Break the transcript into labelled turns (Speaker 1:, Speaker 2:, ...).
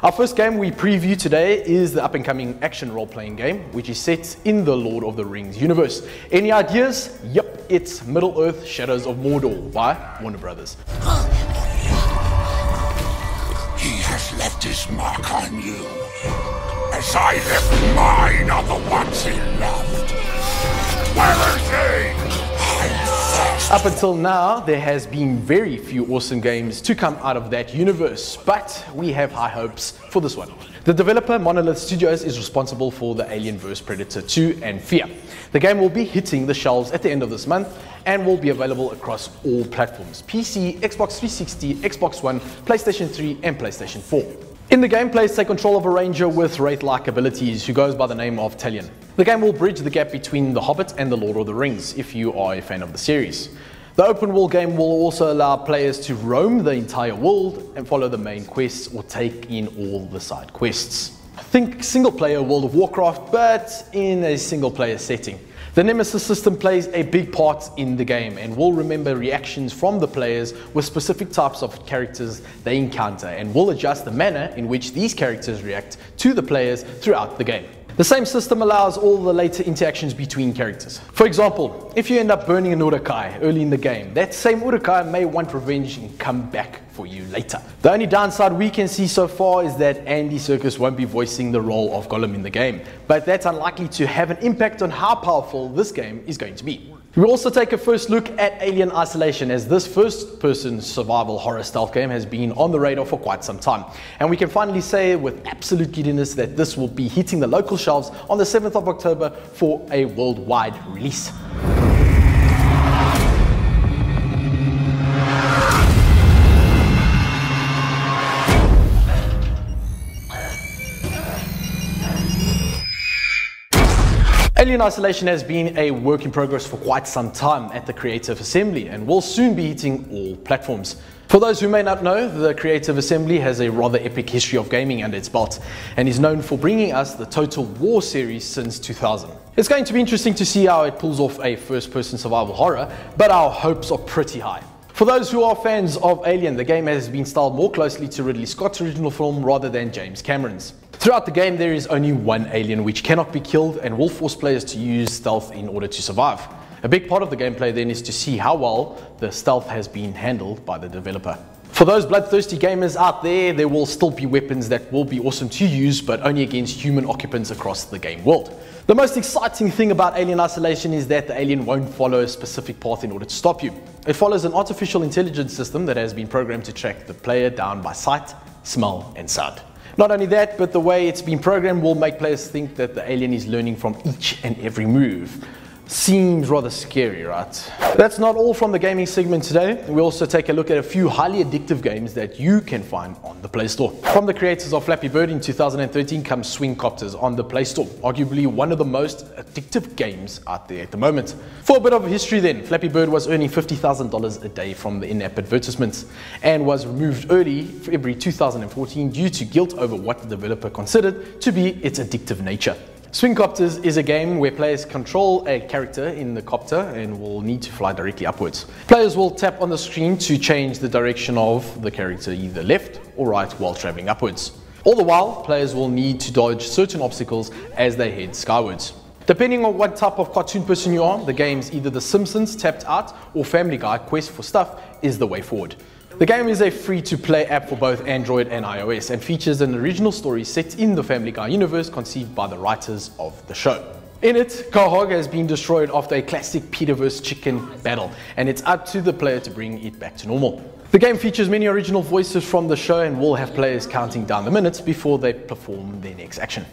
Speaker 1: Our first game we preview today is the up-and-coming action role-playing game, which is set in the Lord of the Rings universe. Any ideas? Yep, it's Middle-earth: Shadows of Mordor by Warner Brothers.
Speaker 2: He has left his mark on you, as I left mine on the ones he loved. Where is he?
Speaker 1: Up until now, there has been very few awesome games to come out of that universe, but we have high hopes for this one. The developer, Monolith Studios, is responsible for the Alien vs Predator 2 and Fear. The game will be hitting the shelves at the end of this month and will be available across all platforms: PC, Xbox 360, Xbox One, PlayStation 3 and PlayStation 4. In the game, players take control of a ranger with wraith-like abilities who goes by the name of Talion. The game will bridge the gap between The Hobbit and The Lord of the Rings if you are a fan of the series. The open world game will also allow players to roam the entire world and follow the main quests or take in all the side quests. Think single player World of Warcraft, but in a single player setting. The Nemesis system plays a big part in the game and will remember reactions from the players with specific types of characters they encounter, and will adjust the manner in which these characters react to the players throughout the game. The same system allows all the later interactions between characters. For example, if you end up burning an Urukai early in the game, that same Urukai may want revenge and come back for you later. The only downside we can see so far is that Andy Serkis won't be voicing the role of Gollum in the game, but that's unlikely to have an impact on how powerful this game is going to be. We'll also take a first look at Alien Isolation, as this first-person survival horror stealth game has been on the radar for quite some time. And we can finally say with absolute giddiness that this will be hitting the local shelves on the 7th of October for a worldwide release. Alien Isolation has been a work in progress for quite some time at the Creative Assembly and will soon be hitting all platforms. For those who may not know, the Creative Assembly has a rather epic history of gaming under its belt and is known for bringing us the Total War series since 2000. It's going to be interesting to see how it pulls off a first-person survival horror, but our hopes are pretty high. For those who are fans of Alien, the game has been styled more closely to Ridley Scott's original film rather than James Cameron's. Throughout the game, there is only one alien which cannot be killed and will force players to use stealth in order to survive. A big part of the gameplay then is to see how well the stealth has been handled by the developer. For those bloodthirsty gamers out there, there will still be weapons that will be awesome to use, but only against human occupants across the game world. The most exciting thing about Alien Isolation is that the alien won't follow a specific path in order to stop you. It follows an artificial intelligence system that has been programmed to track the player down by sight, smell and sound. Not only that, but the way it's been programmed will make players think that the alien is learning from each and every move. Seems rather scary, right? That's not all from the gaming segment today. We also take a look at a few highly addictive games that you can find on the Play Store. From the creators of Flappy Bird in 2013 comes Swing Copters on the Play Store, arguably one of the most addictive games out there at the moment. For a bit of history then, Flappy Bird was earning $50,000 a day from the in-app advertisements and was removed early February 2014 due to guilt over what the developer considered to be its addictive nature. Swing Copters is a game where players control a character in the copter and will need to fly directly upwards. Players will tap on the screen to change the direction of the character either left or right while traveling upwards. All the while, players will need to dodge certain obstacles as they head skywards. Depending on what type of cartoon person you are, the game's either The Simpsons Tapped Out or Family Guy Quest for Stuff is the way forward. The game is a free-to-play app for both Android and iOS and features an original story set in the Family Guy universe conceived by the writers of the show. In it, Quahog has been destroyed after a classic Peter vs. Chicken battle, and it's up to the player to bring it back to normal. The game features many original voices from the show and will have players counting down the minutes before they perform their next action.